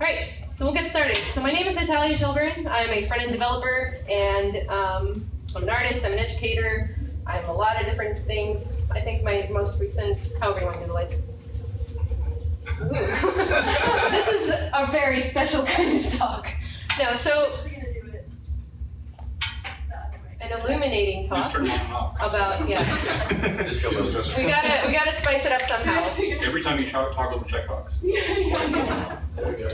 Alright, so we'll get started. So my name is Natalya Shelburne. I'm a front-end developer, and I'm an artist, I'm an educator, I'm a lot of different things. I think my most recent, however you want to do the lights. Ooh. This is a very special kind of talk. No, so an illuminating talk about, yeah. we gotta spice it up somehow. Every time you toggle the checkbox. There we go.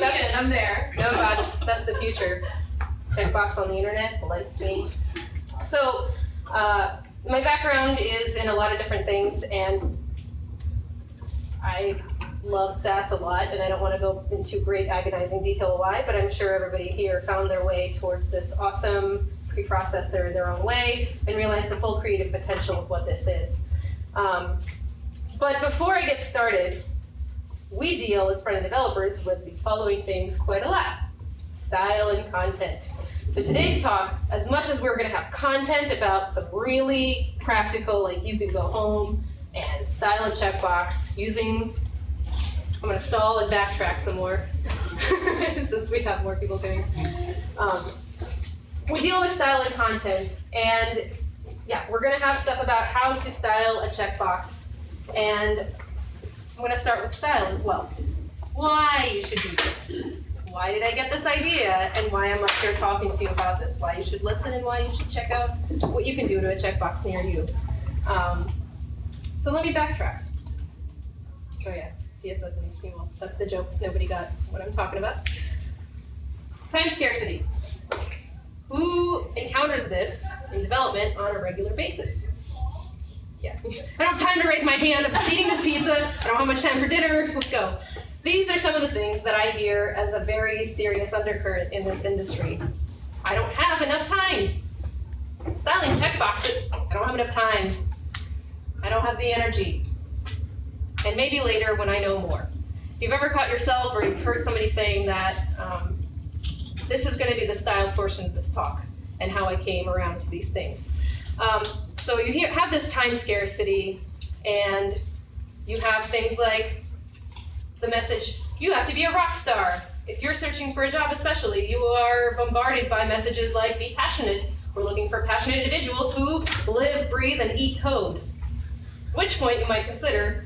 I think I'm there. No, that's the future. Checkbox on the internet, the lights change. So, my background is in a lot of different things, and I love Sass a lot, and I don't want to go into great agonizing detail why, but I'm sure everybody here found their way towards this awesome preprocessor their own way and realized the full creative potential of what this is. But before I get started, we deal as front-end developers with the following things quite a lot: style and content. So today's talk, as much as we're going to have content about some really practical, like you could go home and style a checkbox using, I'm going to stall and backtrack some more since we have more people doing. We deal with style and content, and yeah, we're going to have stuff about how to style a checkbox, and I'm going to start with style as well. Why you should do this. Why did I get this idea, and why I'm up here talking to you about this, why you should listen, and why you should check out what you can do to a checkbox near you. So let me backtrack. Oh yeah, CSS and HTML. That's the joke. Nobody got what I'm talking about. Time scarcity. Who encounters this in development on a regular basis? Yeah. I don't have time to raise my hand. I'm eating this pizza. I don't have much time for dinner. Let's go. These are some of the things that I hear as a very serious undercurrent in this industry. I don't have enough time. Styling checkboxes, I don't have enough time. I don't have the energy. And maybe later when I know more. If you've ever caught yourself or you've heard somebody saying that, this is going to be the style portion of this talk and how I came around to these things. So you have this time scarcity, and you have things like the message, you have to be a rock star. If you're searching for a job especially, you are bombarded by messages like, be passionate. We're looking for passionate individuals who live, breathe, and eat code. At which point you might consider,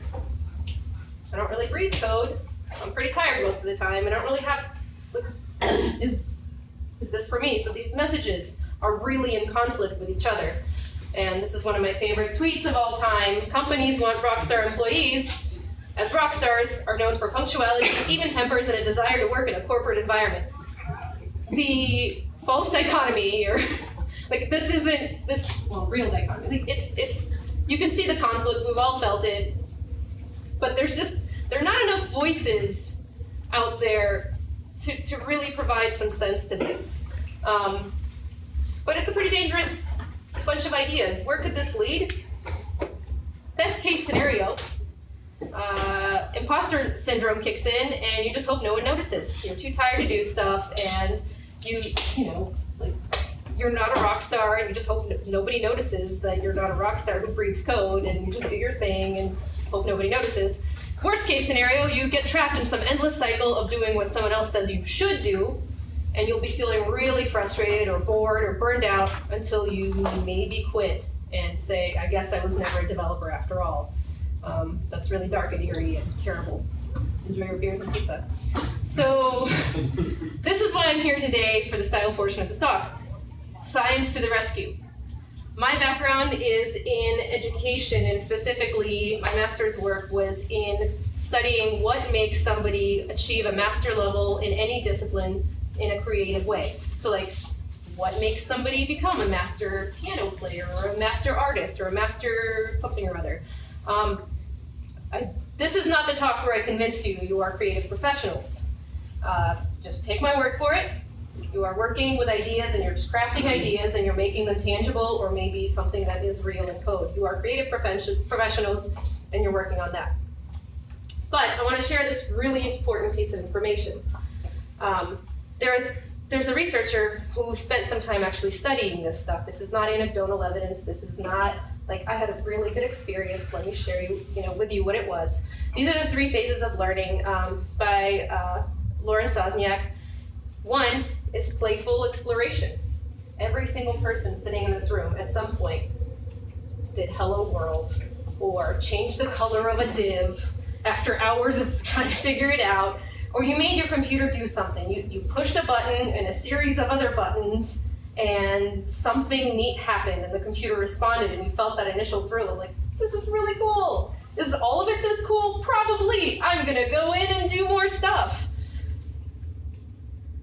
I don't really breathe code. I'm pretty tired most of the time. I don't really have, is this for me? So these messages are really in conflict with each other. And this is one of my favorite tweets of all time. Companies want rockstar employees, as rock stars are known for punctuality, even tempers, and a desire to work in a corporate environment. The false dichotomy here, like this isn't this real dichotomy. Like it's you can see the conflict. We've all felt it, but there are not enough voices out there to really provide some sense to this. But it's a pretty dangerous bunch of ideas. Where could this lead? Best case scenario. Imposter syndrome kicks in, and you just hope no one notices. You're too tired to do stuff, and you're not a rock star, and you just hope nobody notices that you're not a rock star who breathes code, and you just do your thing and hope nobody notices. Worst case scenario, you get trapped in some endless cycle of doing what someone else says you should do, and you'll be feeling really frustrated or bored or burned out until you maybe quit and say, I guess I was never a developer after all. That's really dark and eerie and terrible. Enjoy your beers and pizza. So this is why I'm here today for the style portion of this talk. Science to the rescue. My background is in education, and specifically my master's work was in studying what makes somebody achieve a master level in any discipline in a creative way. So like, what makes somebody become a master piano player or a master artist or a master something or other? This is not the talk where I convince you are creative professionals. Just take my word for it. You are working with ideas, and you're just crafting ideas, and you're making them tangible, or maybe something that is real in code. You are creative professionals, and you're working on that. But I want to share this really important piece of information. There's a researcher who spent some time actually studying this stuff. This is not anecdotal evidence. This is not Like, I had a really good experience. Let me share with you what it was. These are the 3 phases of learning by Lauren Sosniak. One is playful exploration. Every single person sitting in this room at some point did Hello World or changed the color of a div after hours of trying to figure it out, or you made your computer do something. You pushed a button and a series of other buttons and something neat happened and the computer responded and you felt that initial thrill of like, this is really cool. Is all of it this cool? Probably. I'm gonna go in and do more stuff.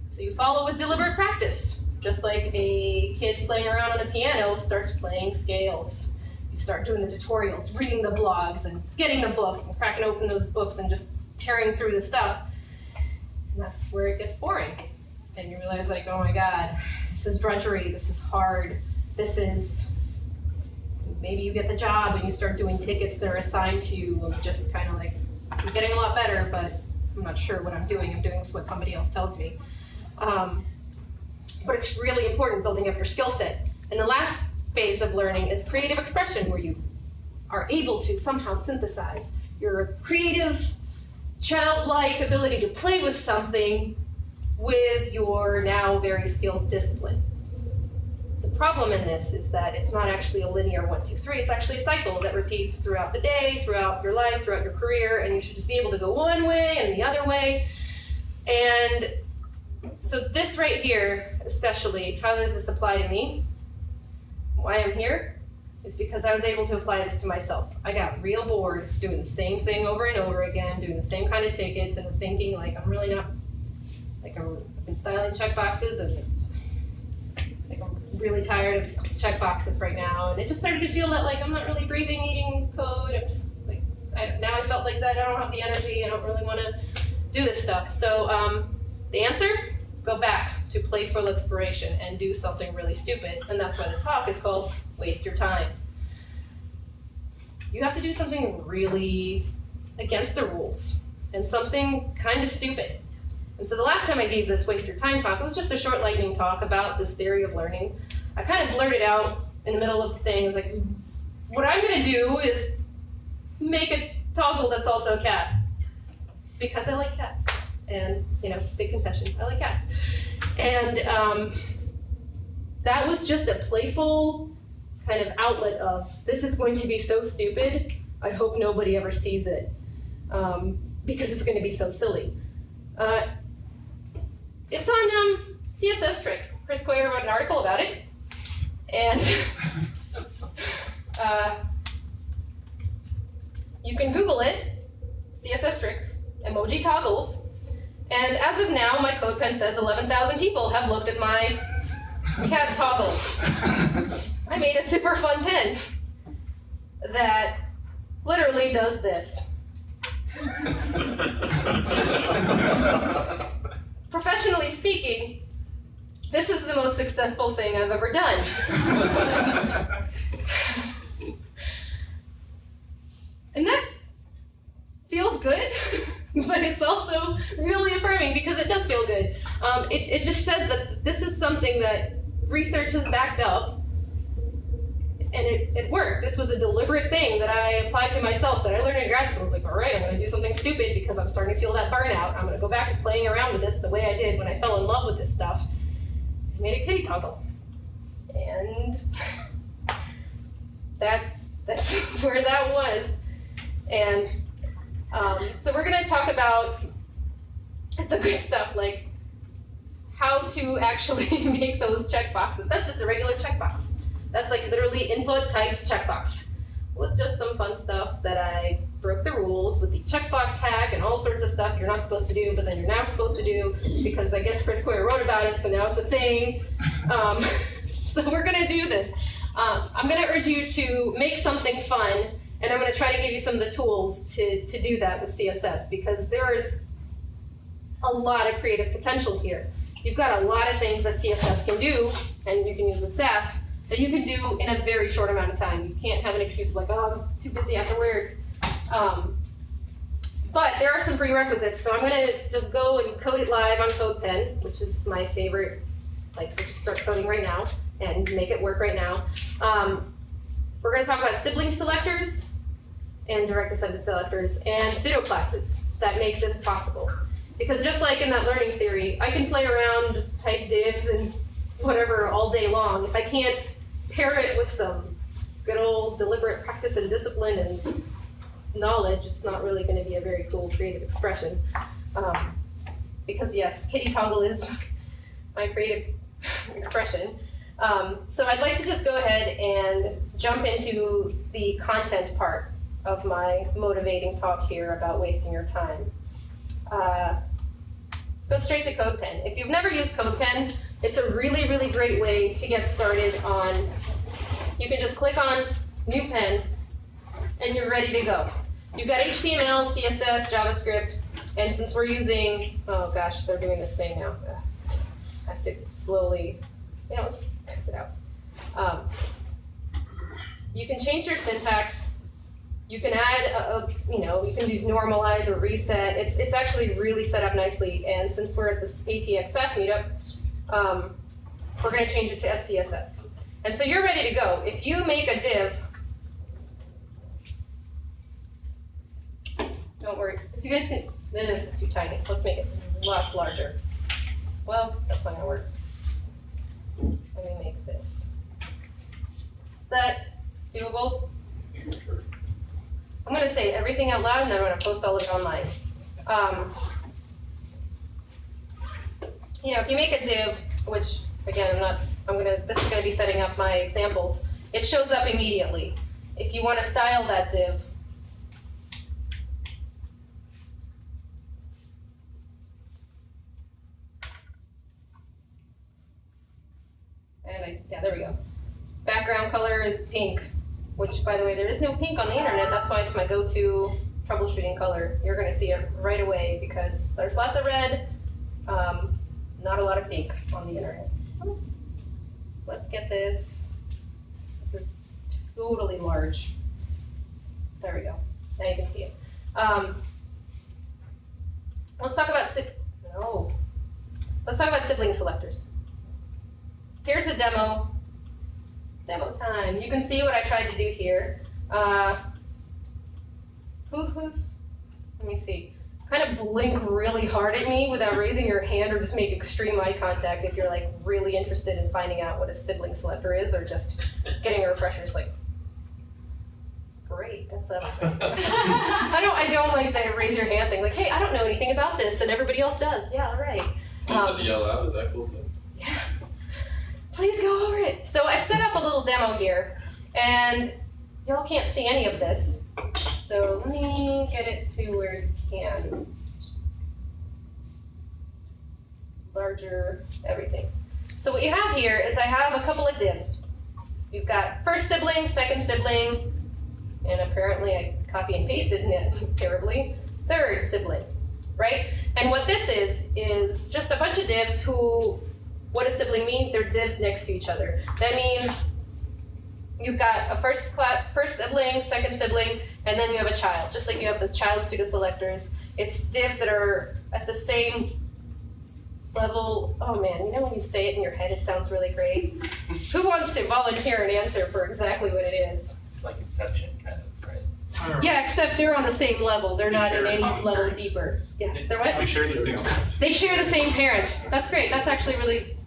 So you follow with deliberate practice. Just like a kid playing around on a piano starts playing scales. You start doing the tutorials, reading the blogs and getting the books and cracking open those books and just tearing through the stuff. And that's where it gets boring. And you realize like, oh my God, this is drudgery, this is hard, this is, maybe you get the job and you start doing tickets that are assigned to you of just kind of like, I'm getting a lot better, but I'm not sure what I'm doing what somebody else tells me. But it's really important building up your skill set. And the last phase of learning is creative expression, where you are able to somehow synthesize your creative, childlike ability to play with something with your now very skilled discipline. The problem in this is that it's not actually a linear 1, 2, 3, it's actually a cycle that repeats throughout the day, throughout your life, throughout your career, and you should just be able to go one way and the other way. And so this right here, especially, how does this apply to me? Why I'm here is because I was able to apply this to myself. I got real bored doing the same thing over and over again, doing the same kind of tickets, and thinking like, I'm really not, like I've been styling checkboxes, and like I'm really tired of checkboxes right now, and it just started to feel that like I'm not really breathing, eating code. I'm just like, now I felt like that I don't have the energy, I don't really want to do this stuff. So the answer? Go back to playful exploration and do something really stupid. And that's why the talk is called Waste Your Time. You have to do something really against the rules and something kind of stupid. And so the last time I gave this Waste Your Time talk, it was just a short lightning talk about this theory of learning. I kind of blurted out in the middle of the thing, like, what I'm gonna do is make a toggle that's also a cat. Because I like cats. And, big confession, I like cats. And that was just a playful kind of outlet of, this is going to be so stupid, I hope nobody ever sees it, because it's going to be so silly. It's on CSS tricks. Chris Coyer wrote an article about it. And you can Google it, CSS tricks, emoji toggles. And as of now, my CodePen says 11,000 people have looked at my cat toggle. I made a super fun pen that literally does this. Professionally speaking, this is the most successful thing I've ever done. And that feels good. But it's also really affirming because it does feel good. It just says that this is something that research has backed up, and it worked. This was a deliberate thing that I applied to myself, that I learned in grad school. I was like, all right, I'm going to do something stupid because I'm starting to feel that burnout. I'm going to go back to playing around with this the way I did when I fell in love with this stuff. I made a kitty toggle. And that's where that was. And so we're going to talk about the good stuff, like how to actually make those checkboxes. That's just a regular checkbox. That's like literally input type checkbox with just some fun stuff that I broke the rules with the checkbox hack and all sorts of stuff you're not supposed to do, but then you're now supposed to do because I guess Chris Coyer wrote about it, so now it's a thing. So we're going to do this. I'm going to urge you to make something fun. And I'm going to try to give you some of the tools to do that with CSS, because there is a lot of creative potential here. You've got a lot of things that CSS can do, and you can use with Sass, that you can do in a very short amount of time. You can't have an excuse of like, oh, I'm too busy after work. But there are some prerequisites, so I'm going to just go and code it live on CodePen, which is my favorite. Like, we'll just start coding right now and make it work right now. We're going to talk about sibling selectors and direct descendant selectors and pseudo classes that make this possible. Because just like in that learning theory, I can play around, just type divs and whatever all day long. If I can't pair it with some good old deliberate practice and discipline and knowledge, it's not really going to be a very cool creative expression. Because yes, kitty toggle is my creative expression. So I'd like to just go ahead and jump into the content part of my motivating talk here about wasting your time. Let's go straight to CodePen. If you've never used CodePen, it's a really, really great way to get started on, you can just click on New Pen, and you're ready to go. You've got HTML, CSS, JavaScript, and since we're using, oh gosh, they're doing this thing now. I have to slowly, just exit out. You can change your syntax. You can add, you can use normalize or reset. It's actually really set up nicely. And since we're at this ATXSass meetup, we're going to change it to SCSS. And so you're ready to go. If you make a div, don't worry. If you guys can, this is too tiny. Let's make it lots larger. Well, that's not going to work. Let me make this. Is that doable? Sure. I'm going to say everything out loud, and then I'm going to post all of it online. If you make a div, which again, this is going to be setting up my examples. It shows up immediately. If you want to style that div, there we go. Background color is pink, which, by the way, there is no pink on the internet. That's why it's my go-to troubleshooting color. You're going to see it right away because there's lots of red, not a lot of pink on the internet. Oops. Let's get this. This is totally large. There we go. Now you can see it. Let's talk about sibling selectors. Here's a demo. Demo time. You can see what I tried to do here. Let me see. Kind of blink really hard at me without raising your hand, or just make extreme eye contact if you're like really interested in finding out what a sibling selector is, or just getting a refresher. Just like, great, that's up. I don't like the raise your hand thing. Like, hey, I don't know anything about this, and everybody else does. Yeah, all right. Just yell out. Is that cool too? Yeah. Please go over it. So I've set up a little demo here, and y'all can't see any of this. So let me get it to where you can. Larger, everything. So what you have here is I have a couple of divs. You've got first sibling, second sibling, and apparently I copy and pasted it terribly, third sibling, right? And what this is just a bunch of divs who, what does sibling mean? They're divs next to each other. That means you've got a first sibling, second sibling, and then you have a child. Just like you have those child pseudo selectors. It's divs that are at the same level. Oh man, you know when you say it in your head, it sounds really great. Who wants to volunteer and answer for exactly what it is? It's like Inception, kind of, right? Yeah, except they're on the same level. They're not in any level deeper. Yeah, they're what? We share the same parent. They share the same parent. That's great. That's actually really.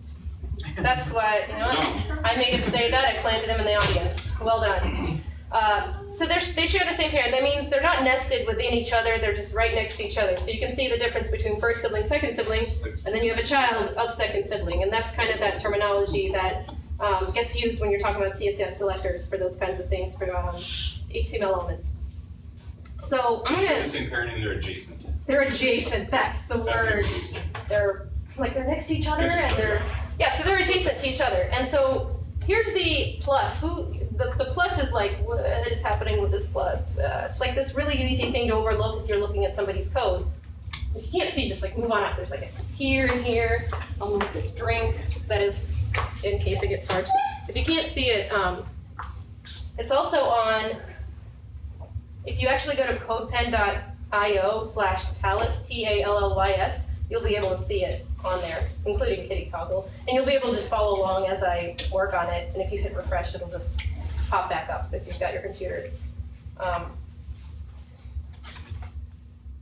That's what, you know what? I made him say that. I planted him in the audience. Well done. So they share the same parent. That means they're not nested within each other. They're just right next to each other. So you can see the difference between first sibling, second sibling, and then you have a child of second sibling. And that's kind of that terminology that gets used when you're talking about CSS selectors for those kinds of things for HTML elements. So I'm going to... The same parent and they're adjacent. They're adjacent. That's the word. They're next to each other, and they're... Yeah, so they're adjacent to each other. And so here's the plus. The plus is like, what is happening with this plus? It's like this really easy thing to overlook if you're looking at somebody's code. If you can't see, just like move on up. There's like a here and here. I'll move this drink. That is in case I get parched. If you can't see it, it's also on, if you actually go to codepen.io/Tallys, Tallys, you'll be able to see it on there, including kitty toggle. And you'll be able to just follow along as I work on it. And if you hit refresh, it'll just pop back up. So if you've got your computer, it's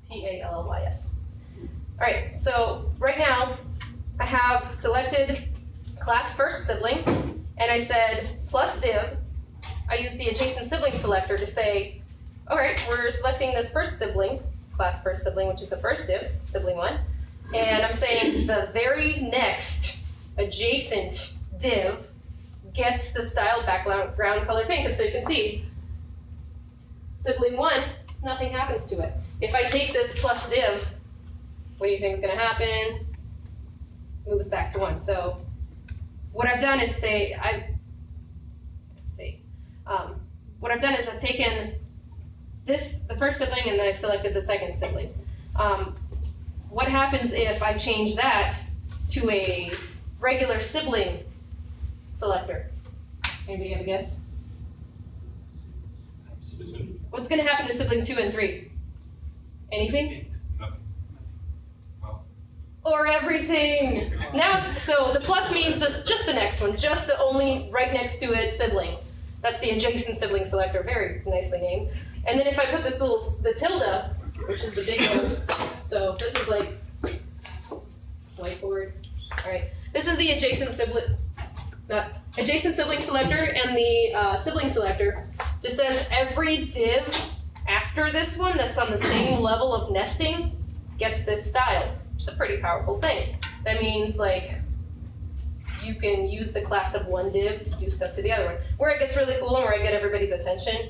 TALLYS. All right, so right now I have selected class first sibling, and I said plus div. I use the adjacent sibling selector to say, all right, we're selecting this first sibling, class first sibling, which is the first div, sibling 1, and I'm saying the very next adjacent div gets the style background color pink. And so you can see, sibling 1, nothing happens to it. If I take this plus div, what do you think is going to happen? Moves back to 1. So what I've done is what I've done is I've taken this, the first sibling, and then I've selected the second sibling. What happens if I change that to a regular sibling selector? Anybody have a guess? What's going to happen to sibling 2 and 3? Anything? Or everything. Now, so the plus means just the next one, just the only right next to it sibling. That's the adjacent sibling selector, very nicely named. And then if I put this the tilde, which is the big one, so this is like whiteboard. All right, this is the adjacent sibling selector, and the sibling selector just says every div after this one that's on the same level of nesting gets this style. Which is a pretty powerful thing. That means like you can use the class of one div to do stuff to the other one. Where it gets really cool and where I get everybody's attention,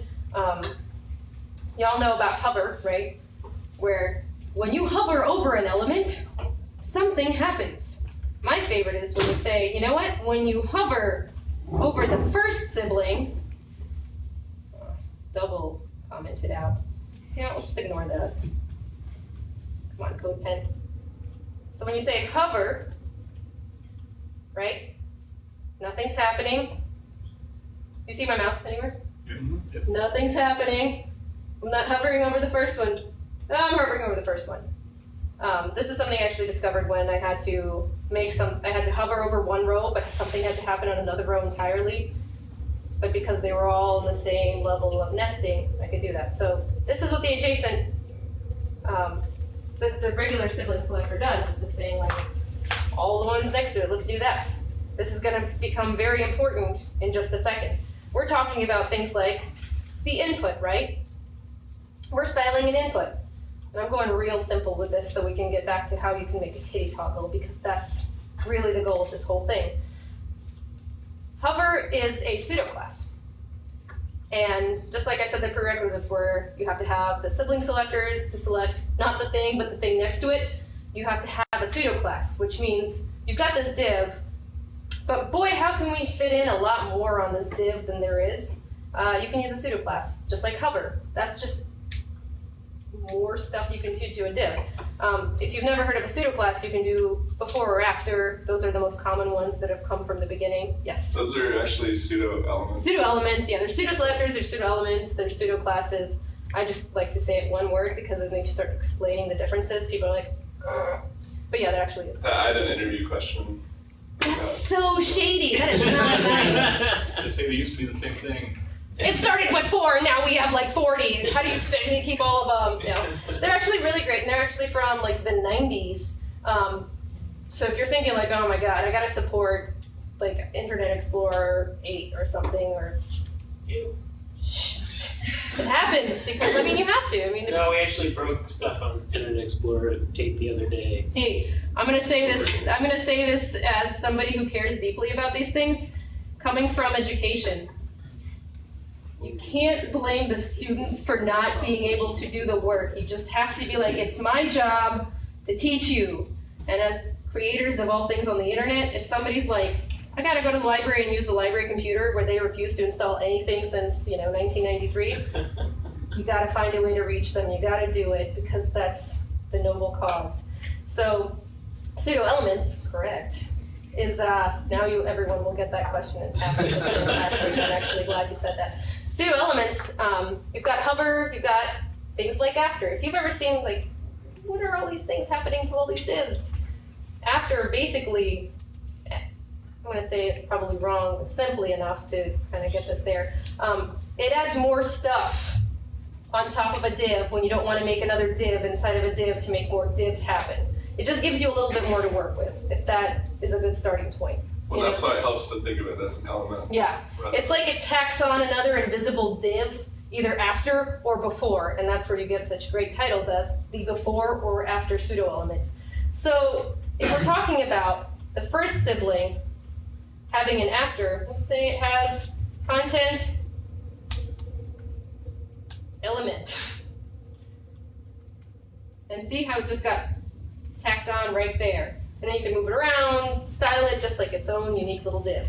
y'all know about hover, right? Where when you hover over an element, something happens. My favorite is when you say, you know what? When you hover over the first sibling, double commented out. Yeah, we'll just ignore that. Come on, code pen. So when you say hover, right? Nothing's happening. You see my mouse anywhere? Yep. Nothing's happening. I'm not hovering over the first one. No, I'm hovering over the first one. This is something I actually discovered when I had to I had to hover over one row, but something had to happen on another row entirely. But because they were all in the same level of nesting, I could do that. So this is what the adjacent, the regular sibling selector does, is just saying like, all the ones next to it, let's do that. This is gonna become very important in just a second. We're talking about things like the input, right? We're styling an input. And I'm going real simple with this so we can get back to how you can make a kitty toggle, because that's really the goal of this whole thing. Hover is a pseudo class. And just like I said, the prerequisites were you have to have the sibling selectors to select not the thing, but the thing next to it. You have to have a pseudo class, which means you've got this div, but boy, how can we fit in a lot more on this div than there is? You can use a pseudo class, just like hover. That's just more stuff you can do to a div. If you've never heard of a pseudo class, you can do before or after. Those are the most common ones that have come from the beginning. Yes? Those are actually pseudo-elements. Pseudo-elements, yeah. There's pseudo-selectors, there's pseudo-elements, there's pseudo-classes. I just like to say it one word because then you start explaining the differences. People are like, ugh. But yeah, that actually is. I had an interview question. That's so shady. That is not nice. They say they used to be the same thing. It started with 4, and now we have like 40. How do you expect me to keep all of them? No. They're actually really great, and they're actually from like the 90s. So if you're thinking like, oh my god, I gotta support like Internet Explorer 8 or something, or you. It happens because I mean you have to. I mean, no, we actually broke stuff on Internet Explorer 8 the other day. Hey, I'm gonna say this as somebody who cares deeply about these things, coming from education. You can't blame the students for not being able to do the work. You just have to be like, it's my job to teach you. And as creators of all things on the internet, if somebody's like, I gotta go to the library and use the library computer where they refuse to install anything since 1993, you gotta find a way to reach them. You gotta do it because that's the noble cause. So pseudo-elements, correct, is now everyone will get that question and pass it. That's fantastic. I'm actually glad you said that. Pseudo-elements, you've got hover, you've got things like after. If you've ever seen like, what are all these things happening to all these divs? After basically I'm going to say it probably wrong, but simply enough to kind of get this there. It adds more stuff on top of a div when you don't want to make another div inside of a div to make more divs happen. It just gives you a little bit more to work with, if that is a good starting point. Well, that's why it helps to think of it as an element. Yeah, it's like it tacks on another invisible div, either after or before, and that's where you get such great titles as the before or after pseudo element. So if we're talking about the first sibling having an after, let's say it has content element. And see how it just got tacked on right there. And then you can move it around, style it just like its own unique little div.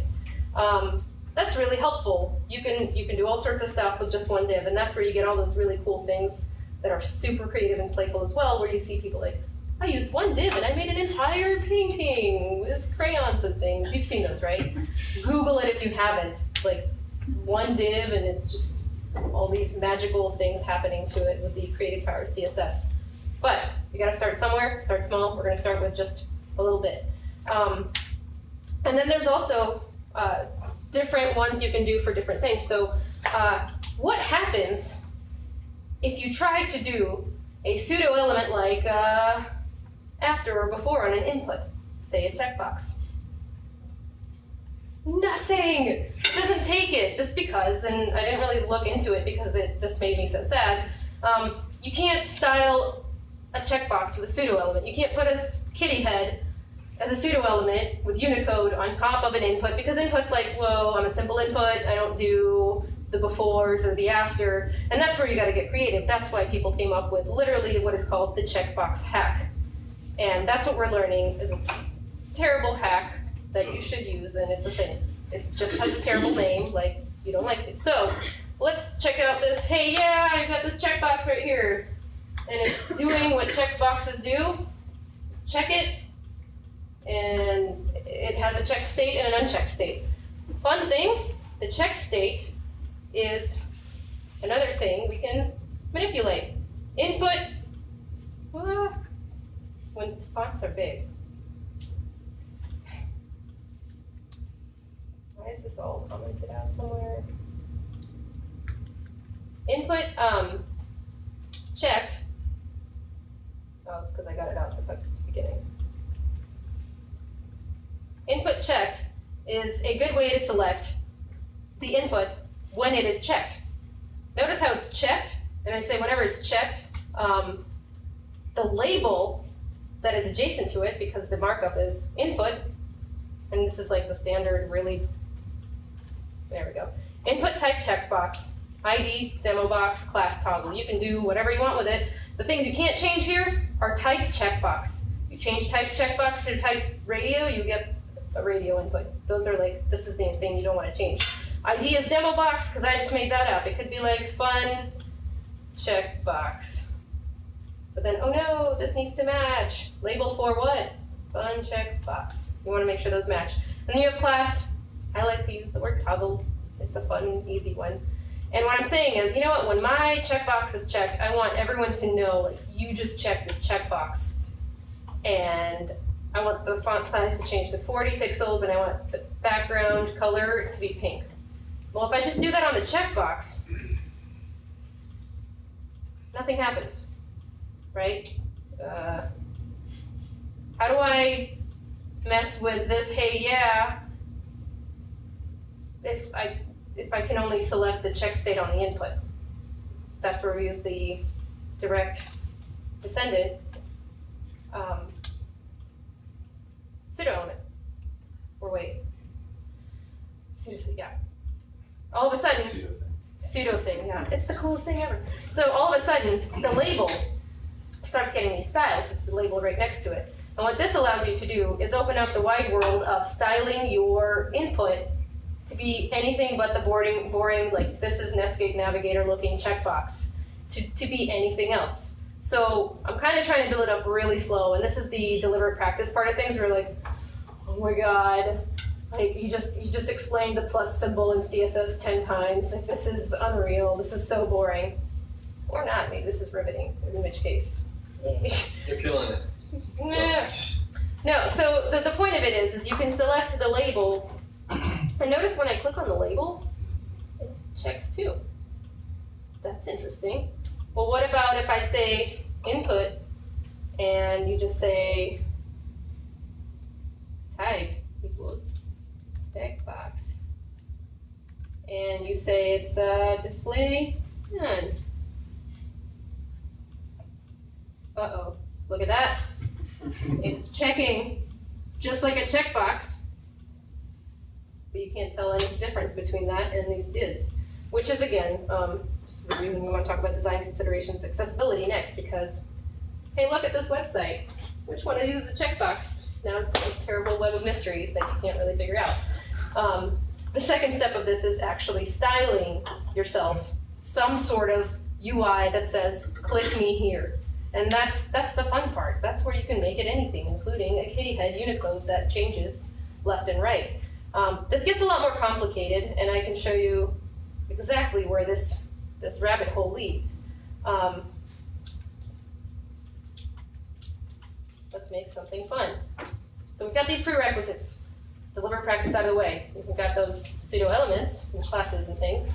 That's really helpful. You can do all sorts of stuff with just one div, and that's where you get all those really cool things that are super creative and playful as well, where you see people like, I used one div and I made an entire painting with crayons and things. You've seen those, right? Google it if you haven't. Like one div and it's just all these magical things happening to it with the creative power of CSS. But you gotta start somewhere, start small. We're gonna start with just a little bit. And then there's also different ones you can do for different things. So what happens if you try to do a pseudo element like after or before on an input, say a checkbox? Nothing! It doesn't take it just because, and I didn't really look into it because it just made me so sad. You can't style a checkbox with a pseudo element. You can't put a kitty head as a pseudo element with Unicode on top of an input, because input's like, whoa, I'm a simple input, I don't do the befores or the after, and that's where you gotta get creative. That's why people came up with literally what is called the checkbox hack. And that's what we're learning is a terrible hack that you should use, and it's a thing. It just has a terrible name, like you don't like to. So let's check out this, hey, yeah, I've got this checkbox right here, and it's doing what checkboxes do. Check it, and it has a check state and an unchecked state. Fun thing, the check state is another thing we can manipulate. Input, when fonts are big. Why is this all commented out somewhere? Input checked. Oh, it's because I got it out at the beginning. Input checked is a good way to select the input when it is checked. Notice how it's checked, and I say whenever it's checked, the label that is adjacent to it, because the markup is input, and this is like the standard really, there we go. Input type checkbox, ID, demo box, class toggle. You can do whatever you want with it. The things you can't change here are type checkbox. You change type checkbox to type radio, you get a radio input. Those are like, this is the thing you don't want to change. ID is demo box, because I just made that up. It could be like fun checkbox. But then, oh no, this needs to match. Label for what? Fun checkbox. You want to make sure those match. And then you have class. I like to use the word toggle. It's a fun, easy one. And what I'm saying is, you know what, when my checkbox is checked, I want everyone to know, like, you just checked this checkbox. And I want the font size to change to 40 pixels, and I want the background color to be pink. Well, if I just do that on the checkbox, nothing happens, right? How do I mess with this, hey, yeah, if I can only select the check state on the input? That's where we use the direct descendant pseudo element. Or wait, yeah. All of a sudden, pseudo thing, yeah. It's the coolest thing ever. So all of a sudden, the label starts getting these styles. It's the label right next to it. And what this allows you to do is open up the wide world of styling your input to be anything but the boring, like this is Netscape Navigator looking checkbox, to be anything else. So I'm kind of trying to build it up really slow, and this is the deliberate practice part of things. We're like, oh my god, like you just explained the plus symbol in CSS 10 times. Like, this is unreal. This is so boring. Or not. Maybe this is riveting. In which case, yay. You're killing it. Yeah. No, so the point of it is you can select the label, and notice when I click on the label, it checks too. That's interesting. Well, what about if I say input, and you just say type equals checkbox, and you say it's display none. Uh-oh, look at that. It's checking just like a checkbox, but you can't tell any difference between that and these divs, which is, again, this is the reason we want to talk about design considerations, accessibility next, because, hey, look at this website. Which one of these is a checkbox? Now it's a terrible web of mysteries that you can't really figure out. The second step of this is actually styling yourself some sort of UI that says, click me here. And that's the fun part. That's where you can make it anything, including a kitty head Unicode that changes left and right. This gets a lot more complicated, and I can show you exactly where this rabbit hole leads. Let's make something fun. So we've got these prerequisites. Deliver practice out of the way. We've got those pseudo-elements and classes and things.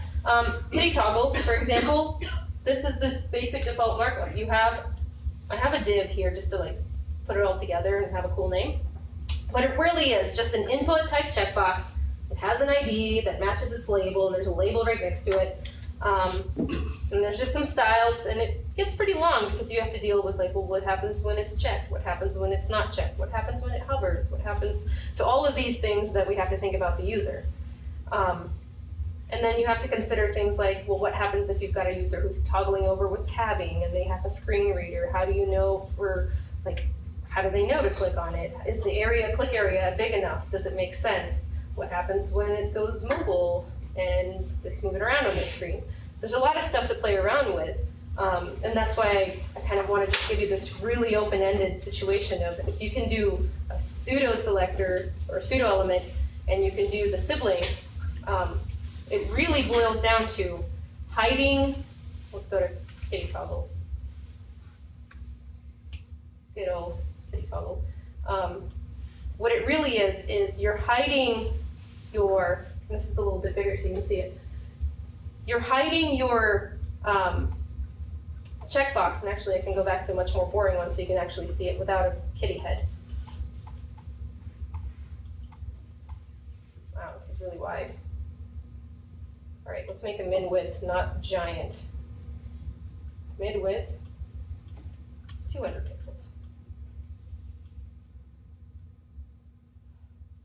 Kitty toggle, for example, this is the basic default markup. I have a div here just to like put it all together and have a cool name. But it really is just an input type checkbox. It has an ID that matches its label, and there's a label right next to it. And there's just some styles, and it gets pretty long because you have to deal with like, well, what happens when it's checked? What happens when it's not checked? What happens when it hovers? What happens to all of these things that we have to think about the user? And then you have to consider things like, well, what happens if you've got a user who's toggling over with tabbing and they have a screen reader? How do you know how do they know to click on it? Is the click area big enough? Does it make sense? What happens when it goes mobile and it's moving around on the screen? There's a lot of stuff to play around with. And that's why I kind of want to just give you this really open-ended situation of if you can do a pseudo selector or a pseudo element and you can do the sibling, it really boils down to hiding. Let's go to kitty toggle. Good old kitty toggle. What it really is you're hiding your, this is a little bit bigger so you can see it. You're hiding your checkbox, and actually I can go back to a much more boring one so you can actually see it without a kitty head. Wow, this is really wide. All right, let's make a mid-width, not giant. Mid-width, 200 pixels.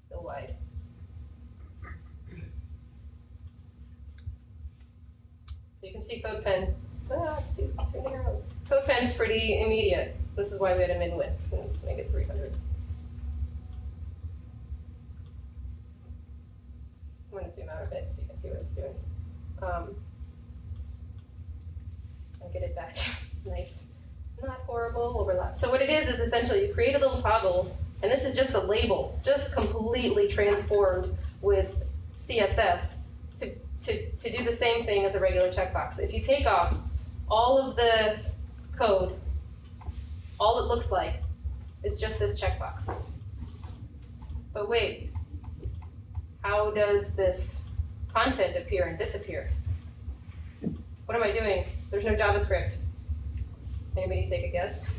Still wide. So you can see CodePen. It's too narrow. CodePen's pretty immediate. This is why we had a mid-width. Let's make it 300. I'm going to zoom out a bit so you can see what it's doing. I'll get it back to nice, not horrible overlap. So what it is essentially you create a little toggle, and this is just a label, just completely transformed with CSS to do the same thing as a regular checkbox. If you take off all of the code, all it looks like is just this checkbox. But wait, how does this content appear and disappear? What am I doing? There's no JavaScript. Anybody take a guess?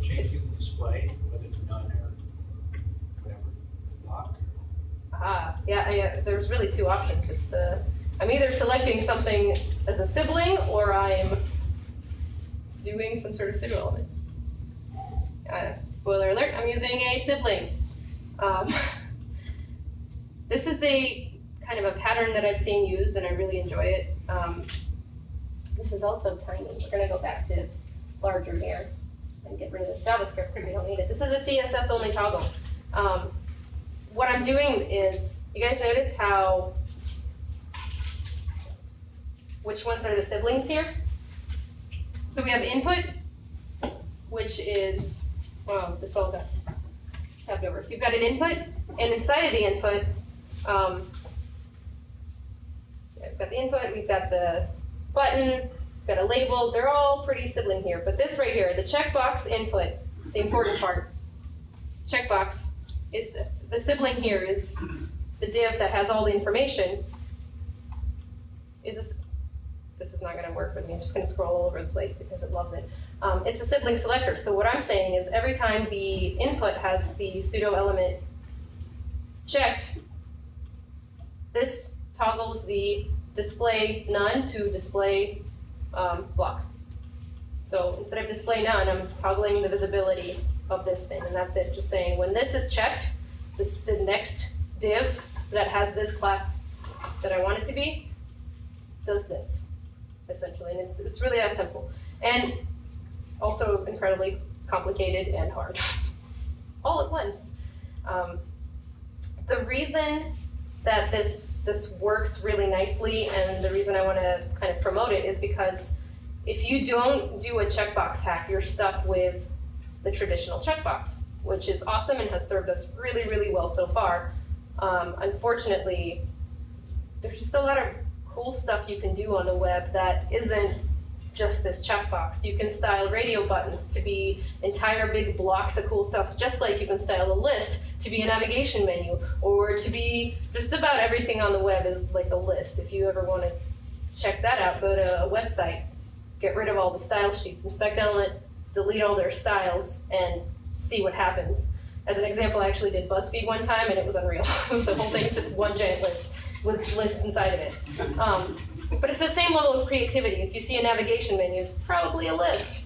Change the display, whether it's none or whatever, lock. Aha, yeah, there's really two options. I'm either selecting something as a sibling or I'm doing some sort of pseudo element. Spoiler alert, I'm using a sibling. This is a kind of a pattern that I've seen used and I really enjoy it. This is also tiny. We're gonna go back to larger here and get rid of this JavaScript because we don't need it. This is a CSS only toggle. What I'm doing is, you guys notice how, which ones are the siblings here? So we have input, which is, wow, this all got tabbed over. So you've got an input, and inside of the input, we've got the input, we've got the button, we've got a label. They're all pretty sibling here, but this right here, the checkbox input, the important part. checkbox is, the sibling here is the div that has all the information. This is not gonna work with me, it's just gonna scroll all over the place because it loves it. It's a sibling selector, so what I'm saying is every time the input has the pseudo element checked, this toggles the display none to display block. So instead of display none, I'm toggling the visibility of this thing, and that's it. Just saying when this is checked, the next div that has this class that I want it to be does this, essentially, and it's really that simple. And also incredibly complicated and hard, all at once. The reason that this works really nicely, and the reason I want to kind of promote it, is because if you don't do a checkbox hack, you're stuck with the traditional checkbox, which is awesome and has served us really, really well so far. Unfortunately, there's just a lot of cool stuff you can do on the web that isn't just this checkbox. You can style radio buttons to be entire big blocks of cool stuff, just like you can style a list to be a navigation menu, or to be just about everything on the web is like a list. If you ever want to check that out, go to a website, get rid of all the style sheets, inspect element, delete all their styles, and see what happens. As an example, I actually did BuzzFeed one time, and it was unreal. It was the whole thing is just one giant list with lists inside of it. But it's the same level of creativity. If you see a navigation menu, it's probably a list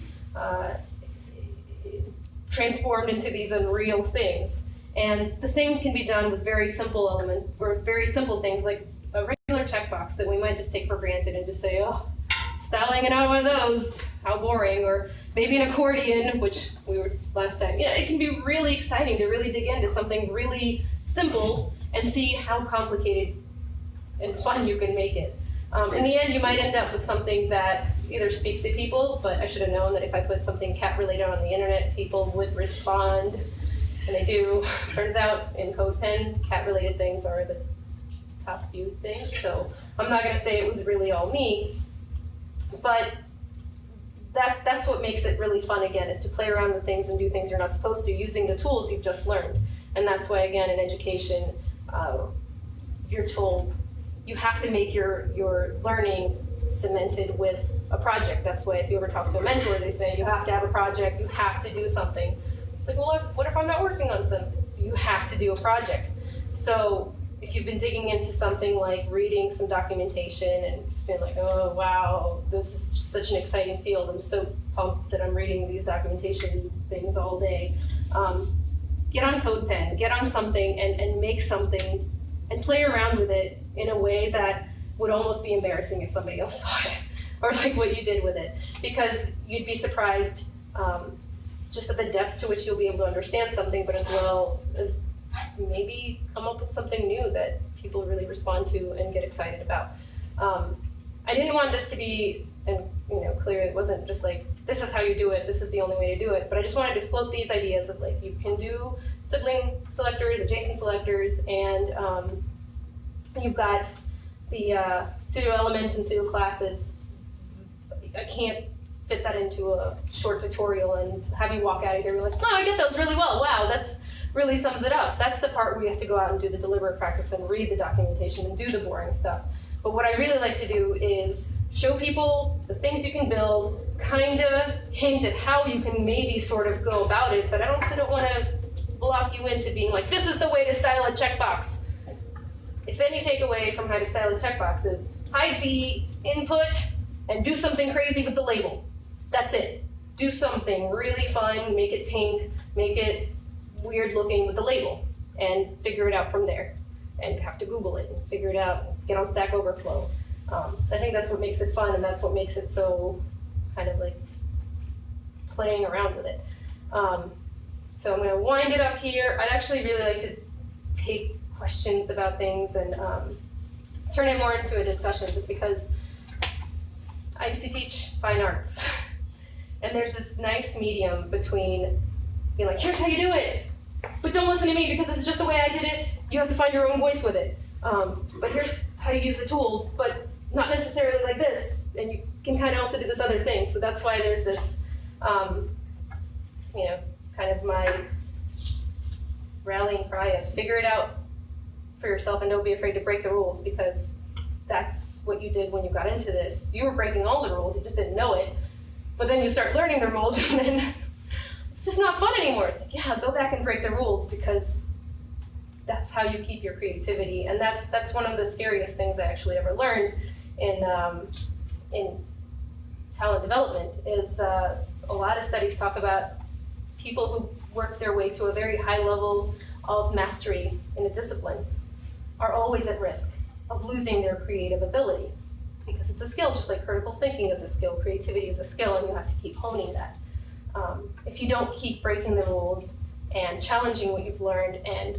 transformed into these unreal things. And the same can be done with very simple very simple things like a regular checkbox that we might just take for granted and just say, oh, styling another one of those, how boring. Or maybe an accordion, which we were last time. Yeah, it can be really exciting to really dig into something really simple and see how complicated and fun you can make it. In the end, you might end up with something that either speaks to people, but I should have known that if I put something cat-related on the internet, people would respond, and they do. Turns out, in CodePen, cat-related things are the top few things, so I'm not going to say it was really all me, but that's what makes it really fun, again, is to play around with things and do things you're not supposed to using the tools you've just learned. And that's why, again, in education, you're told you have to make your learning cemented with a project. That's why if you ever talk to a mentor, they say you have to have a project, you have to do something. It's like, well, what if I'm not working on something? You have to do a project. So if you've been digging into something like reading some documentation and just being like, oh, wow, this is such an exciting field. I'm so pumped that I'm reading these documentation things all day. Get on CodePen, get on something and make something and play around with it in a way that would almost be embarrassing if somebody else saw it, or like what you did with it. Because you'd be surprised just at the depth to which you'll be able to understand something, but as well as maybe come up with something new that people really respond to and get excited about. I didn't want this to be, and clearly it wasn't just like, this is how you do it, this is the only way to do it, but I just wanted to float these ideas of like, you can do sibling selectors, adjacent selectors, and you've got the pseudo-elements and pseudo classes. I can't fit that into a short tutorial and have you walk out of here and be like, oh, I get those really well, wow, that's really sums it up. That's the part where you have to go out and do the deliberate practice and read the documentation and do the boring stuff. But what I really like to do is show people the things you can build, kind of hint at how you can maybe sort of go about it, but I also don't want to block you into being like, this is the way to style a checkbox. If any takeaway from how to style a checkbox is hide the input and do something crazy with the label. That's it. Do something really fun, make it pink, make it weird looking with the label, and figure it out from there. And you have to Google it and figure it out, get on Stack Overflow. I think that's what makes it fun, and that's what makes it so kind of like playing around with it. So I'm going to wind it up here. I'd actually really like to take questions about things and turn it more into a discussion, just because I used to teach fine arts. And there's this nice medium between being like, here's how you do it, but don't listen to me because this is just the way I did it. You have to find your own voice with it. But here's how to use the tools, but not necessarily like this. And you can kind of also do this other thing. So that's why there's this, kind of my rallying cry of figure it out for yourself and don't be afraid to break the rules, because that's what you did when you got into this. You were breaking all the rules, you just didn't know it. But then you start learning the rules and then it's just not fun anymore. It's like, yeah, go back and break the rules, because that's how you keep your creativity. And that's one of the scariest things I actually ever learned in talent development is a lot of studies talk about people who work their way to a very high level of mastery in a discipline are always at risk of losing their creative ability, because it's a skill, just like critical thinking is a skill, creativity is a skill, and you have to keep honing that. If you don't keep breaking the rules and challenging what you've learned and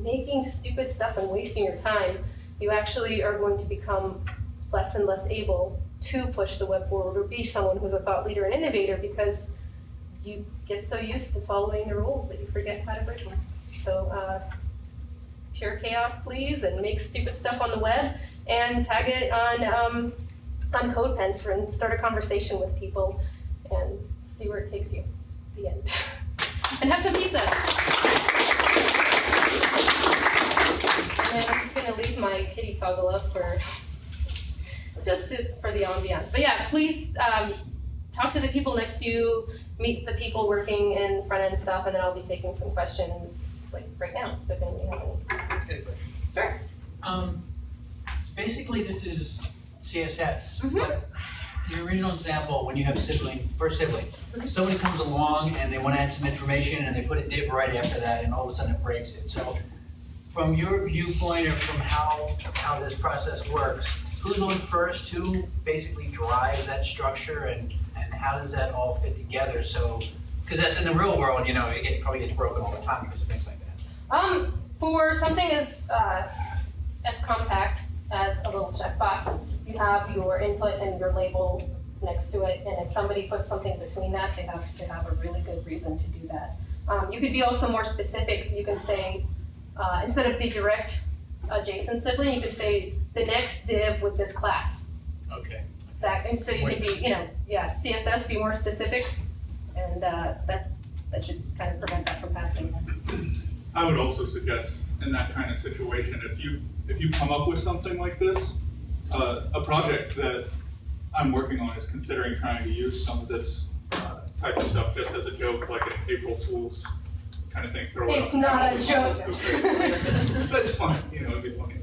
making stupid stuff and wasting your time, you actually are going to become less and less able to push the web forward or be someone who's a thought leader and innovator, because you get so used to following the rules that you forget how to break them. So pure chaos, please, and make stupid stuff on the web and tag it on CodePen and start a conversation with people and see where it takes you. The end. And have some pizza. And I'm just gonna leave my kitty toggle up for the ambiance. But yeah, please talk to the people next to you, meet the people working in front end stuff, and then I'll be taking some questions like right now. So if anybody has any. Sure. Basically, this is CSS. Mm-hmm. But your original example, when you have first sibling, somebody comes along and they want to add some information and they put a div right after that, and all of a sudden it breaks it. So, from your viewpoint or from how this process works, who's on first to basically drive that structure, and how does that all fit together? So, because that's in the real world, you know, it probably gets broken all the time because of things like that. For something as compact as a little checkbox, you have your input and your label next to it, and if somebody puts something between that, they have to have a really good reason to do that. You could be also more specific. You can say, instead of the direct adjacent sibling, you could say the next div with this class. Okay. And so you can be, CSS, be more specific, and that should kind of prevent that from happening. I would also suggest in that kind of situation, if you come up with something like this, a project that I'm working on is considering trying to use some of this type of stuff just as a joke, like an April Fool's kind of thing. Throw it It's up. not a joke. That's fine, it'd be funny.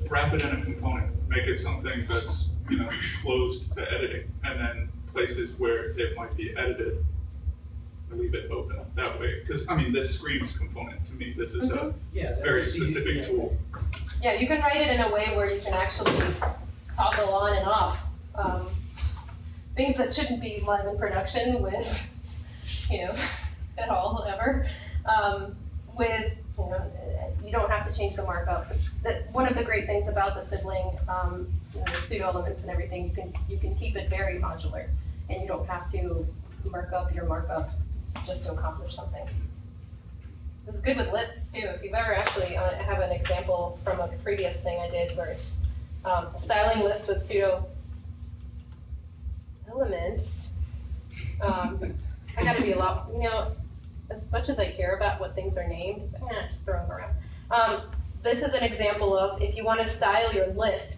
Wrap it in a component, make it something that's closed to editing, and then places where it might be edited, leave it open that way. Because this screams component to me. This is a very specific tool. Yeah, you can write it in a way where you can actually toggle on and off things that shouldn't be live in production with, at all ever. You don't have to change the markup. One of the great things about the sibling, the pseudo-elements and everything, you can keep it very modular, and you don't have to mark up your markup just to accomplish something. This is good with lists too. If you've ever actually, I have an example from a previous thing I did where it's a styling list with pseudo-elements. I gotta be a lot, as much as I care about what things are named, just throw them around. This is an example of, if you want to style your list,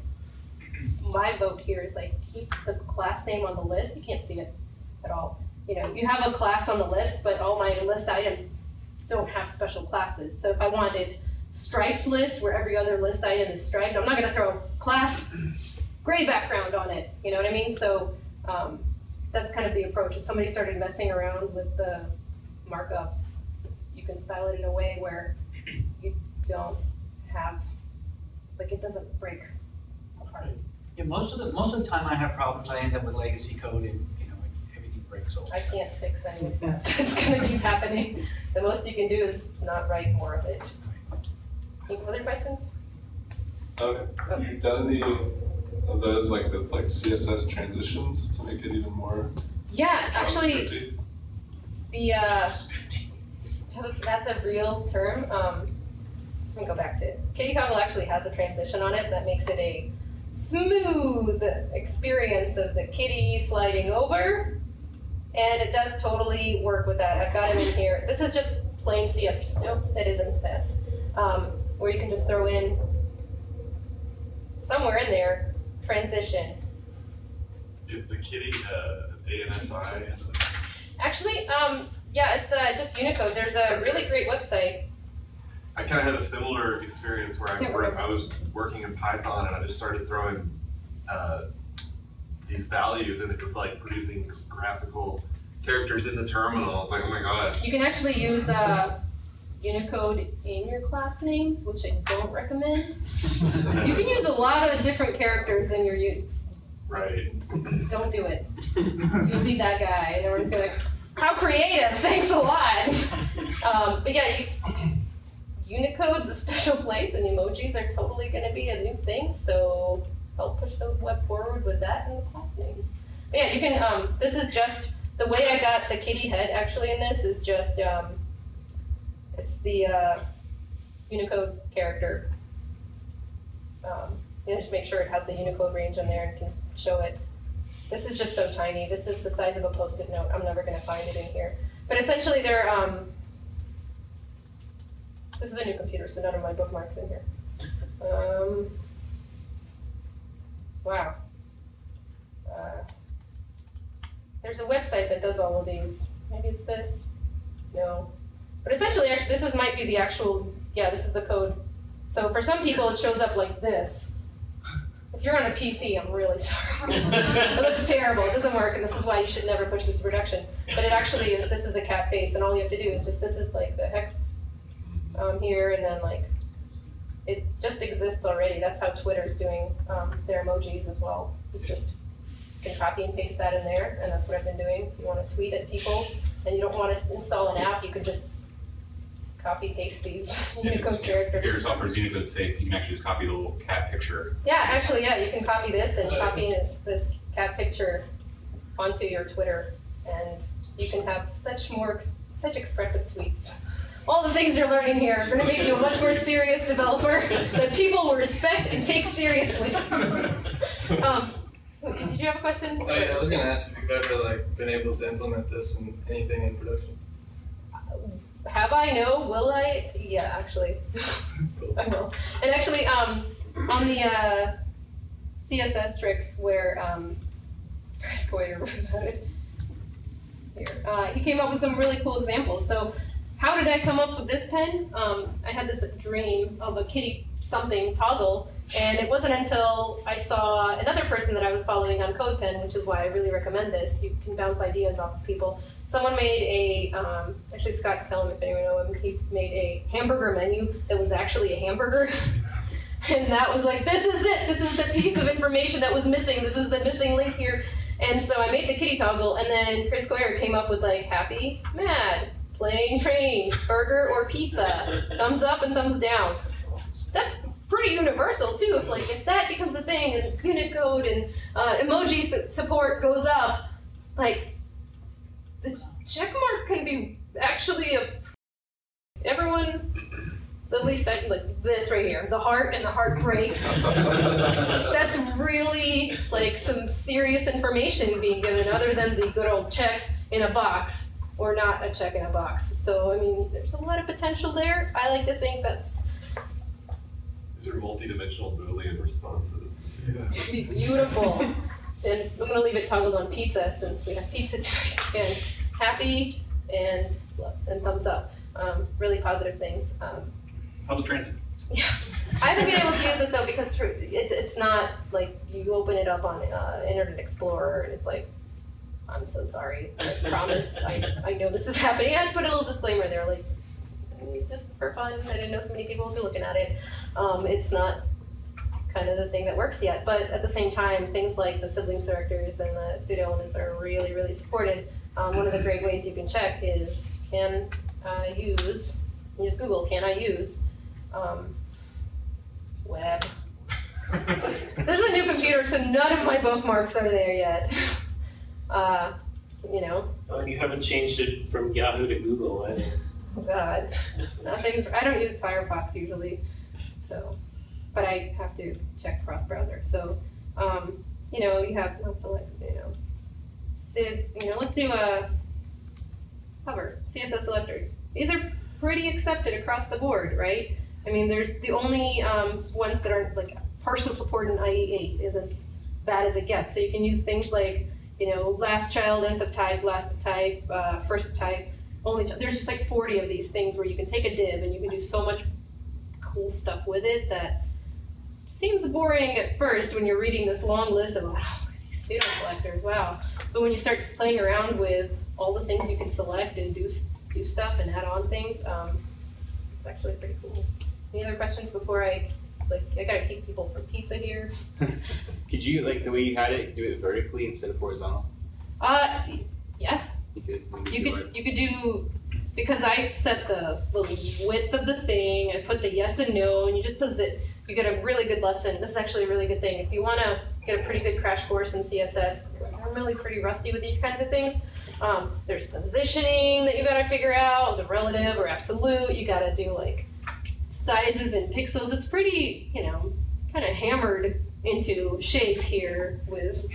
my vote here is like, keep the class name on the list. You can't see it at all. You have a class on the list, but all my list items don't have special classes. So if I wanted striped list where every other list item is striped, I'm not going to throw class gray background on it. You know what I mean? So that's kind of the approach. If somebody started messing around with the markup, you can style it in a way where you don't have, it doesn't break apart. Yeah, most of the time I have problems, I end up with legacy code and everything breaks all the time. I can't fix any of that. It's going to keep happening. The most you can do is not write more of it. Any other questions? Have you done any of those with CSS transitions to make it even more Yeah, actually, JavaScripty? that's a real term. Let me go back to it. Kitty Toggle actually has a transition on it that makes it a smooth experience of the kitty sliding over, and it does totally work with that. I've got him in here. This is just plain CS. No, that isn't Sass. Where you can just throw in somewhere in there transition. Is the kitty ANSI? Actually, yeah, it's just Unicode. There's a really great website. I kind of had a similar experience where I was working in Python and I just started throwing these values and it was like producing graphical characters in the terminal. It's like, oh my god. You can actually use Unicode in your class names, which I don't recommend. You can use a lot of different characters in your Right. Don't do it. You'll be that guy. And everyone's gonna, how creative, thanks a lot. But yeah, Unicode's a special place and emojis are totally gonna be a new thing, so help push the web forward with that in the class names. But yeah, you can, this is just, the way I got the kitty head actually in this is just, it's the Unicode character. You just make sure it has the Unicode range on there and can show it. This is just so tiny. This is the size of a Post-it note. I'm never gonna find it in here. But essentially they're, this is a new computer, so none of my bookmarks in here. Wow. There's a website that does all of these. Maybe it's this? No. But essentially, actually, this might be the actual, yeah, this is the code. So for some people, it shows up like this. If you're on a PC, I'm really sorry. It looks terrible, it doesn't work, and this is why you should never push this to production. But it actually is, this is the cat face, and all you have to do is just, this is like the hex here, and then like, it just exists already. That's how Twitter's doing their emojis as well. It's just, you can copy and paste that in there, and that's what I've been doing. If you want to tweet at people, and you don't want to install an app, you can just copy paste these Unicode characters. If your software is Unicode safe, you can actually just copy the little cat picture. Yeah, actually, yeah, you can copy this and copy this cat picture onto your Twitter, and you can have such expressive tweets. All the things you're learning here are going to make you a much more serious developer that people will respect and take seriously. Did you have a question? Oh, yeah, I was going to ask if you've ever been able to implement this in anything in production. Have I? No. Will I? Yeah, actually. I will. And actually, on the CSS tricks where Chris Coyer wrote about it here, he came up with some really cool examples. So how did I come up with this pen? I had this dream of a kitty something toggle, and it wasn't until I saw another person that I was following on CodePen, which is why I really recommend this. You can bounce ideas off of people. Someone made a, actually Scott Kellum, if anyone know him, he made a hamburger menu that was actually a hamburger. And that was like, this is it. This is the piece of information that was missing. This is the missing link here. And so I made the kitty toggle, and then Chris Coyer came up with like happy, mad, playing, train, burger, or pizza, thumbs up and thumbs down. That's pretty universal too. If that becomes a thing, and Unicode and emoji support goes up, like the check mark can be actually everyone. At least like this right here, the heart and the heartbreak. That's really like some serious information being given, other than the good old check in a box or not a check in a box. So I mean, there's a lot of potential there. I like to think that's. These are multi-dimensional Boolean responses. It'd be beautiful. And I'm gonna leave it toggled on pizza since we have pizza today. Again, happy and thumbs up. Really positive things. Public transit. Yeah, I haven't been able to use this though because it's not like you open it up on Internet Explorer and it's like, I'm so sorry. I promise. I know this is happening. I have to put a little disclaimer there, like just for fun. I didn't know so many people would be looking at it. It's not kind of the thing that works yet, but at the same time, things like the sibling selectors and the pseudo-elements are really, really supported. One of the great ways you can check is can I use. You just Google, can I use web. This is a new computer, so none of my bookmarks are there yet. You know. Oh, you haven't changed it from Yahoo to Google, either. Oh God, nothing. I don't use Firefox usually, so, but I have to check cross-browser. So, you know, you have not select. You know, let's do a cover CSS selectors. These are pretty accepted across the board, right? I mean, there's the only ones that aren't like partial support in IE8 is as bad as it gets. So you can use things like, you know, last child, nth of type, last of type, first of type. There's just like 40 of these things where you can take a div and you can do so much cool stuff with it that seems boring at first when you're reading this long list of, wow, look at these pseudo selectors, wow. But when you start playing around with all the things you can select and do stuff and add on things, it's actually pretty cool. Any other questions before I gotta keep people from pizza here? Could you, like the way you had it, do it vertically instead of horizontal? Yeah. You could do, because I set the width of the thing, I put the yes and no, and you just you get a really good lesson. This is actually a really good thing. If you want to get a pretty good crash course in CSS, I'm really pretty rusty with these kinds of things. There's positioning that you got to figure out, the relative or absolute. You got to do like sizes and pixels. It's pretty, you know, kind of hammered into shape here with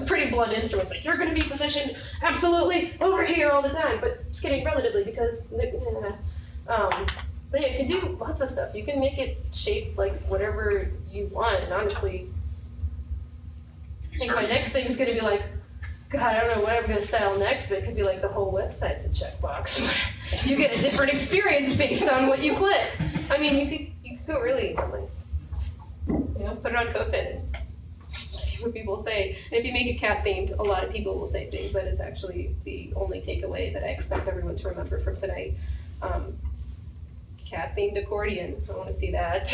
pretty blunt instruments. Like, you're going to be positioned absolutely over here all the time, but just kidding, relatively, because but yeah, you can do lots of stuff. You can make it shape like whatever you want, and honestly, I think my next thing is going to be like, God, I don't know what I'm going to style next, but it could be like the whole website's a checkbox. You get a different experience based on what you click. I mean, you could go really, like, just, you know, put it on CodePen and see what people say. And if you make it cat themed, a lot of people will say things. That is actually the only takeaway that I expect everyone to remember from tonight. Cat themed accordion. I want to see that.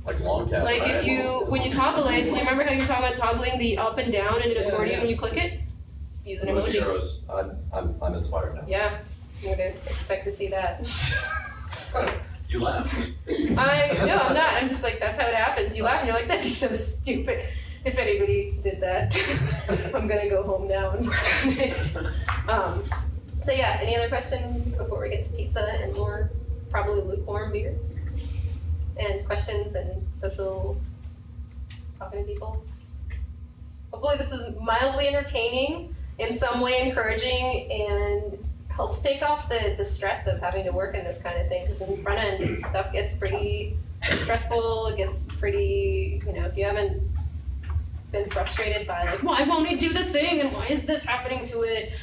Like long cat. Like if when you toggle it, you remember how you were talking about toggling the up and down in an accordion when you click it? Use an emoji. Heroes. I'm inspired now. Yeah, you're gonna expect to see that. You laugh. No, I'm not. I'm just like, that's how it happens. You laugh and you're like, that'd be so stupid. If anybody did that, I'm gonna go home now and work on it. So yeah, any other questions before we get to pizza and more probably lukewarm beers? And questions and social talking to people? Hopefully this is mildly entertaining, in some way encouraging, and helps take off the stress of having to work in this kind of thing, because in front end stuff gets pretty stressful. It gets pretty, you know, if you haven't been frustrated by like, why won't it do the thing and why is this happening to it?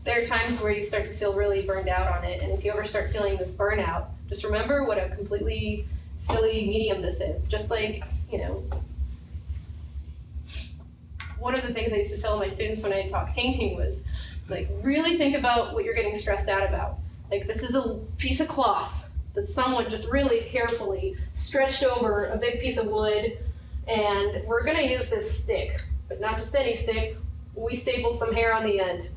There are times where you start to feel really burned out on it, and if you ever start feeling this burnout, just remember what a completely silly medium this is. Just like, you know, one of the things I used to tell my students when I taught painting was, like, really think about what you're getting stressed out about. Like, this is a piece of cloth that someone just really carefully stretched over a big piece of wood, and we're gonna use this stick, but not just any stick. We stapled some hair on the end.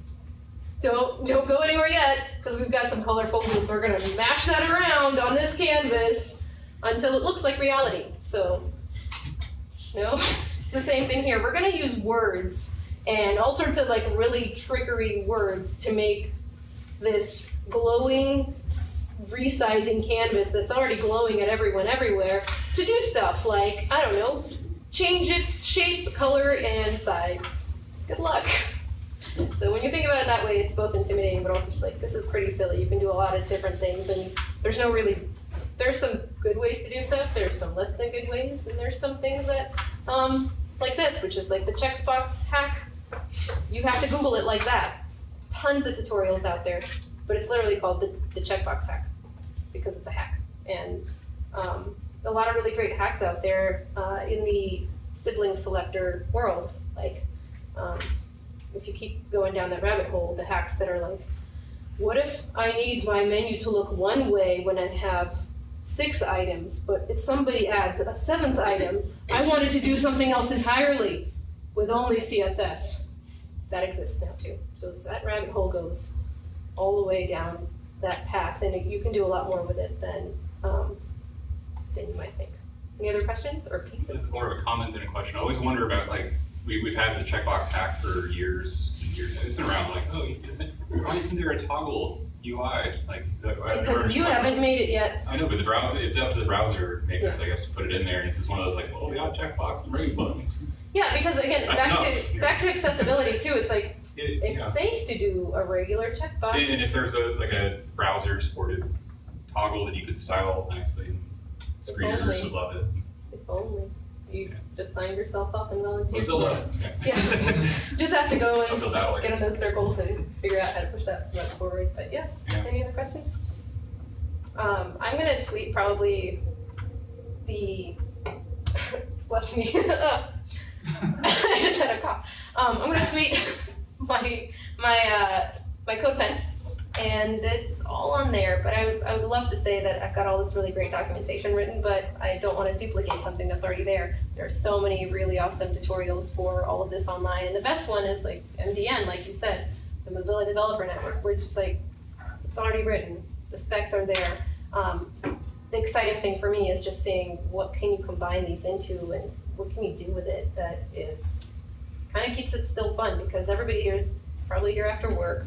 Don't go anywhere yet, because we've got some colorful glue. We're gonna mash that around on this canvas until it looks like reality. So, no, it's the same thing here. We're gonna use words and all sorts of like really trickery words to make this glowing, resizing canvas that's already glowing at everyone everywhere to do stuff like, I don't know, change its shape, color, and size. Good luck. So when you think about it that way, it's both intimidating, but also just like, this is pretty silly. You can do a lot of different things, and there's some good ways to do stuff, there's some less than good ways, and there's some things that, like this, which is like the checkbox hack. You have to Google it like that. Tons of tutorials out there, but it's literally called the checkbox hack, because it's a hack. And a lot of really great hacks out there in the sibling selector world, like, if you keep going down that rabbit hole, the hacks that are like, what if I need my menu to look one way when I have 6 items, but if somebody adds a 7th item, I want it to do something else entirely with only CSS. That exists now too. So that rabbit hole goes all the way down that path, and you can do a lot more with it than you might think. Any other questions or pieces? This is more of a comment than a question. I always wonder about, like, we've had the checkbox hack for years and years. It's been around, like, oh, why isn't there a toggle UI? Like, because you haven't made it yet. I know, but the browser, it's up to the browser makers, I guess, to put it in there. And it's just one of those like, oh, we got checkbox and ring buttons. Yeah, because again, back to accessibility too. It's like, It's safe to do a regular checkbox. And if there's a browser supported toggle that you could style nicely, screeners would love it. If only. You just signed yourself up and volunteered. Mozilla. Yeah. Just have to go and I'll get in those circles and figure out how to push that forward. But yeah. Any other questions? I'm gonna tweet probably the bless me. I just had a cough. I'm gonna tweet my code pen, and it's all on there. But I would love to say that I've got all this really great documentation written, but I don't want to duplicate something that's already there. There are so many really awesome tutorials for all of this online, and the best one is like MDN, like you said, the Mozilla Developer Network, where it's just like it's already written. The specs are there. The exciting thing for me is just seeing what can you combine these into and what can you do with it that is kind of keeps it still fun, because everybody here is probably here after work.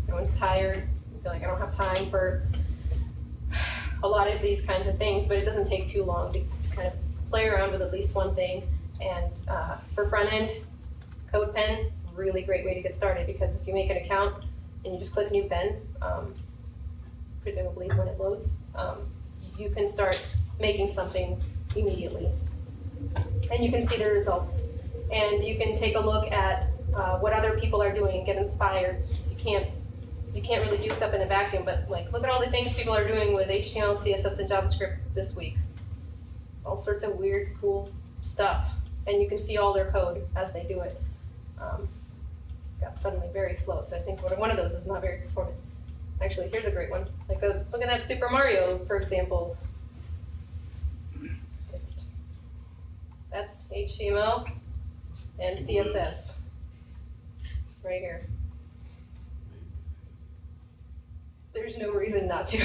Everyone's tired. I feel like I don't have time for a lot of these kinds of things, but it doesn't take too long to kind of play around with at least one thing. And for front end, CodePen, really great way to get started, because if you make an account and you just click new pen, presumably when it loads, you can start making something immediately. And you can see the results. And you can take a look at what other people are doing and get inspired. So you can't really do stuff in a vacuum, but like look at all the things people are doing with HTML, CSS, and JavaScript this week. All sorts of weird, cool stuff. And you can see all their code as they do it. Got suddenly very slow, so I think one of those is not very performant. Actually, here's a great one. Like look at that Super Mario, for example. That's HTML and CSS right here. There's no reason not to.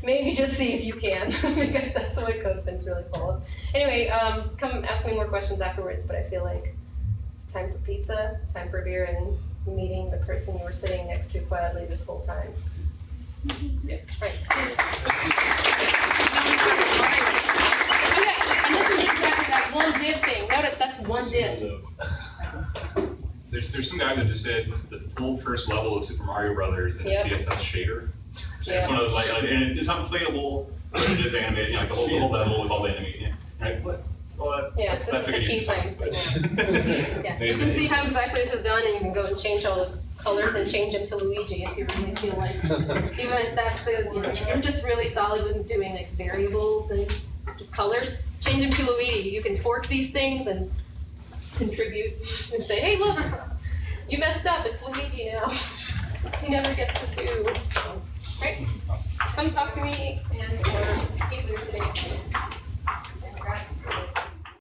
Maybe just see if you can, because that's what CodePen's really full of. Anyway, come ask me more questions afterwards, but I feel like it's time for pizza, time for beer, and meeting the person you were sitting next to quietly this whole time. Yeah, right. Okay, and this is exactly that one div thing. Notice that's one div. There's some guy that just did the full first level of Super Mario Brothers in a CSS shader. It's one of those and it's unplayable, but it is animated, like the whole level with all the animation. Right? Yeah, that's a good use of it. Yeah, you can see how exactly this is done, and you can go and change all the colors and change them to Luigi if you really feel like. Even if that's if you're just really solid with doing like variables and just colors, change them to Luigi. You can fork these things and contribute and say, hey, look, you messed up. It's Luigi now. He never gets to do. So, right? Come talk to me and or either today.